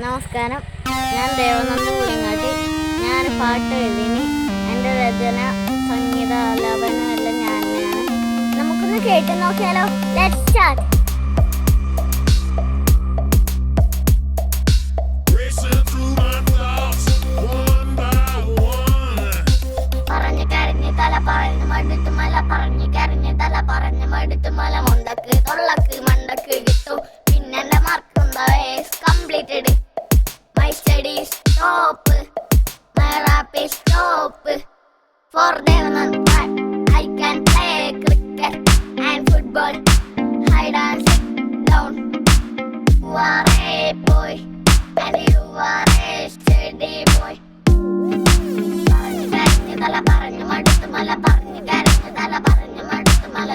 നമസ്കാരം, ഞാൻ ദേവനന്ദ പുളിങ്ങാട്ടി. ഞാൻ പാട്ട് എഴുതിനി. എൻ്റെ രചന, സംഗീതാലാപനം എല്ലാം ഞാൻ തന്നെയാണ്. നമുക്കൊന്ന് കേട്ട് നോക്കിയാലോ? Let's start. പറഞ്ഞു കരഞ്ഞ് തല പറഞ്ഞു മടുത്തു മല, പറഞ്ഞു കരഞ്ഞ് തല പറഞ്ഞു മടുത്തു മല, മുണ്ടക്ക് തൊള്ളക്ക് മണ്ടക്ക് കിട്ടു, പിന്നെ എൻ്റെ മാർക്കെന്താ completed. My studies stop, my rap is stop. For Devanand, I can play cricket and football, hide and seek down. You are a boy and you are a steady boy. പറഞ്ഞു കരഞ്ഞു തല പറഞ്ഞു മടുത്തു മല, പറഞ്ഞു കരഞ്ഞു തല പറഞ്ഞു മടുത്തു മല.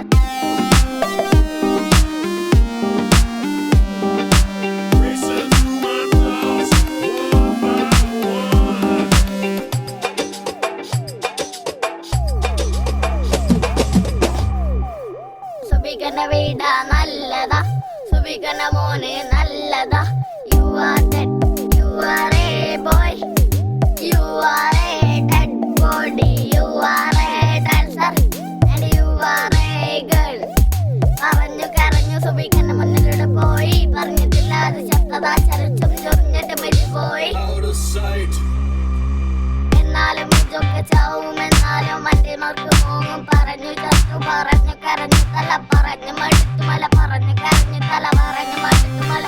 സുബികന്റെ വീട നല്ലതാ, സുബികന്റെ മോന് നല്ലതാ. You are dead, you are a boy, you are a dead body, you are a dancer and you are a girl. പറഞ്ഞു കരഞ്ഞു സുബികന്റെ മുന്നിലൂടെ പോയി, പറഞ്ഞിട്ടില്ല അത് ശബ്ദതാ, ചലിച്ചും ചൊറിഞ്ഞിട്ട് മരിപ്പോയി. എന്നാലും ഇതൊക്കെ ചാവും, എന്നാലും മറ്റേമാർക്ക് പോകും. പറഞ്ഞു ചത്തു, പറഞ്ഞു കരഞ്ഞു തല പറഞ്ഞു മടുത്തു മല, പറഞ്ഞു കരഞ്ഞു തല പറഞ്ഞു മടുത്തു മല.